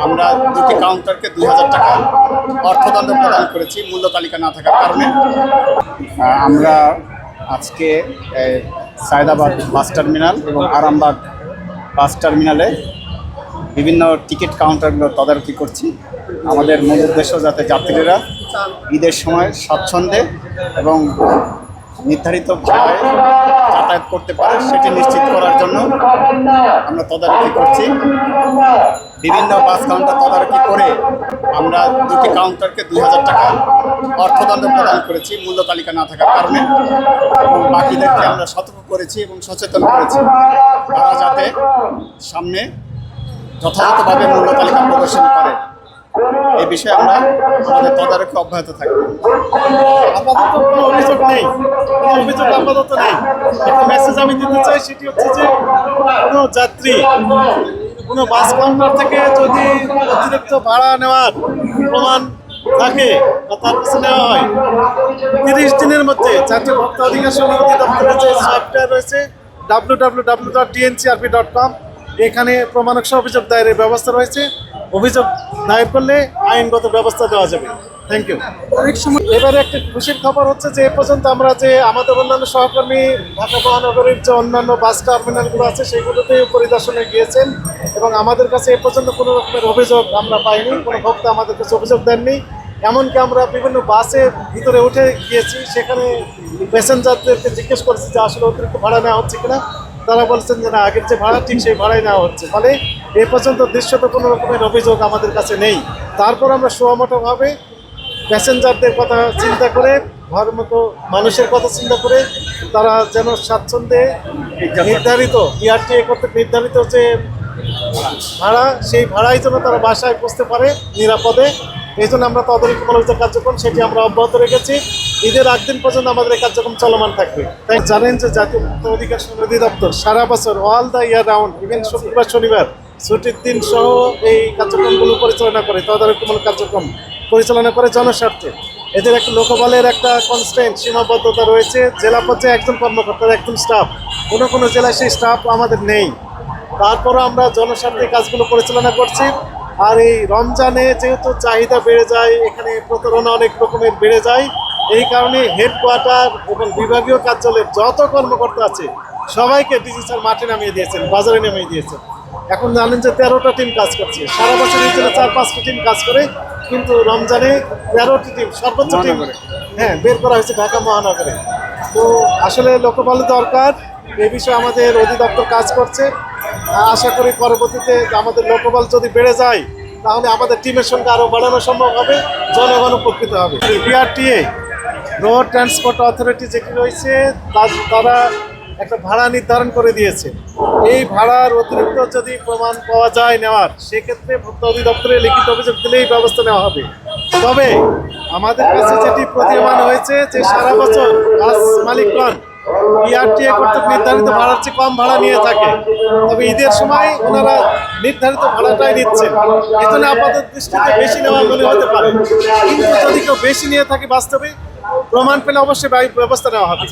আমরা দুটি কাউন্টারকে ২,০০০ টাকা অর্থদণ্ড প্রদান করেছি মূল্য তালিকা না থাকার কারণে। আমরা আজকে সায়দাবাদ বাস টার্মিনাল এবং আরামবাগ বাস টার্মিনালে বিভিন্ন টিকিট কাউন্টারগুলো তদারকি করছি। আমাদের মূল উদ্দেশ্য যাতে যাত্রীরা ঈদের সময় স্বচ্ছন্দে এবং নির্ধারিত ভাড়ায় যাতায়াত করতে পারে সেটি নিশ্চিত করার জন্য আমরা তদারকি করছি। বিভিন্ন বাস কাউন্টার তদারকি করে আমরা দুটি কাউন্টারকে ২,০০০ টাকা অর্থদণ্ড প্রদান করেছি মূল্য তালিকা না থাকার কারণে, এবং বাকিদেরকে আমরা সতর্ক করেছি এবং সচেতন করেছি তারা যাতে সামনে যথাযথভাবে মূল্য তালিকা প্রদর্শন করে। এই বিষয়ে আমরা আমাদের তদারকি অব্যাহত থাকবে। আপাতত কোনো অভিযোগ নেই, আপাতত নেই। একটা মেসেজ আমি দিতে চাই, সেটি হচ্ছে যে কোনো যাত্রী কোনো বাস কাউন্টার থেকে যদি অতিরিক্ত ভাড়া নেওয়ার প্রমাণ থাকে বা তার কাছে নেওয়া হয়, 30 দিনের মধ্যে জাতীয় ভোক্তা অধিকার সমিতি দপ্তরের যে সফটওয়্যার রয়েছে www.tncrp.com, এখানে প্রমাণক সহ অভিযোগ দায়েরের ব্যবস্থা রয়েছে। অভিযোগ দায়ের করলে আইনগত ব্যবস্থা দেওয়া যাবে। Thank you. অনেক সময় এবারে একটা খুশির খবর হচ্ছে যে এ পর্যন্ত আমরা যে আমাদের অন্যান্য সহকর্মী ঢাকা মহানগরীর যে অন্যান্য বাস টার্মিনালগুলো আছে সেগুলোতে পরিদর্শনে গিয়েছেন এবং আমাদের কাছে এ পর্যন্ত কোনো রকমের অভিযোগ আমরা পাইনি, কোনো ভোক্তা আমাদের কাছে অভিযোগ দেননি। এমনকি আমরা বিভিন্ন বাসের ভিতরে উঠে গিয়েছি, সেখানে প্যাসেঞ্জারদেরকে জিজ্ঞেস করেছি যে আসলে অতিরিক্ত ভাড়া নেওয়া হচ্ছে কিনা। তারা বলছেন যে না, আগের যে ভাড়া ঠিক সেই ভাড়াই নেওয়া হচ্ছে। ফলে এ পর্যন্ত দৃশ্যত কোনো রকমের অভিযোগ আমাদের কাছে নেই। তারপর আমরা সুমোটোভাবে প্যাসেঞ্জারদের কথা চিন্তা করে, ঘর মতো মানুষের কথা চিন্তা করে তারা যেন স্বাচ্ছন্দ্যে নির্ধারিত বিআরটিএ কর্তৃক নির্ধারিত যে ভাড়া, সেই ভাড়াই যেন তারা বাসায় পৌঁছতে পারে নিরাপদে। এই জন্য আমরা তদারকিমূলক যে কার্যক্রম সেটি আমরা অব্যাহত রেখেছি। ঈদের আগ দিন পর্যন্ত আমাদের এই কার্যক্রম চলমান থাকবে। তাই জানেন যে জাতীয় ভোক্তা অধিকার অধিদপ্তর সারা বছর all the year round, even শুক্রবার শনিবার ছুটির দিন সহ এই কার্যক্রমগুলো পরিচালনা করে, তদারকিমূলক কার্যক্রম পরিচালনা করে জনস্বার্থে। এদের একটা লোকবলের একটা কনস্ট্যান্ট সীমাবদ্ধতা রয়েছে। জেলা পর্যায়ে একজন কর্মকর্তার একজন স্টাফ, কোনো জেলায় সেই স্টাফ আমাদের নেই। তারপরও আমরা জনস্বার্থে কাজগুলো পরিচালনা করছি। আর এই রমজানে যেহেতু চাহিদা বেড়ে যায়, এখানে প্রতারণা অনেক রকমের বেড়ে যায়, এই কারণে হেডকোয়ার্টার এবং বিভাগীয় কার্যালয়ের যত কর্মকর্তা আছে সবাইকে ডিজিটাল মাঠে নামিয়ে দিয়েছেন, বাজারে নামিয়ে দিয়েছেন। এখন জানেন যে 13টা টিম কাজ করছে। সারা বছর এই জন্য 4-5টা টিম কাজ করে, কিন্তু রমজানে 13টি টিম, সর্বোচ্চ টিম বের করা হয়েছে ঢাকা মহানগরে। তো আসলে লোকবল দরকার, এই বিষয়ে আমাদের অধিদপ্তর কাজ করছে। আশা করি পরবর্তীতে আমাদের লোকবল যদি বেড়ে যায় তাহলে আমাদের টিমের সঙ্গে আরও বাড়ানো সম্ভব হবে, জনগণ উপকৃত হবে। বিআরটিএ রোড ট্রান্সপোর্ট অথরিটি যেটি রয়েছে তারা একটা ভাড়া নির্ধারণ করে দিয়েছে। এই ভাড়ার অতিরিক্ত যদি প্রমাণ পাওয়া যায় নেওয়ার, সেক্ষেত্রে ভোক্তা অধিদপ্তরে লিখিত অভিযোগ দিলেই ব্যবস্থা নেওয়া হবে। তবে আমাদের কাছে যেটি প্রতীয়মান হয়েছে যে সারা বছর বাস মালিকগণ বিআরটিএ কর্তৃক নির্ধারিত ভাড়ার চেয়ে কম ভাড়া নিয়ে থাকে, তবে ঈদের সময় ওনারা নির্ধারিত ভাড়াটাই নিচ্ছেন। এই জন্য আপাতত দৃষ্টিতে বেশি নেওয়া মনে হতে পারে, কিন্তু যদি কেউ বেশি নিয়ে থাকে বাস্তবে প্রমাণ পেলে অবশ্যই ব্যবস্থা নেওয়া হবে।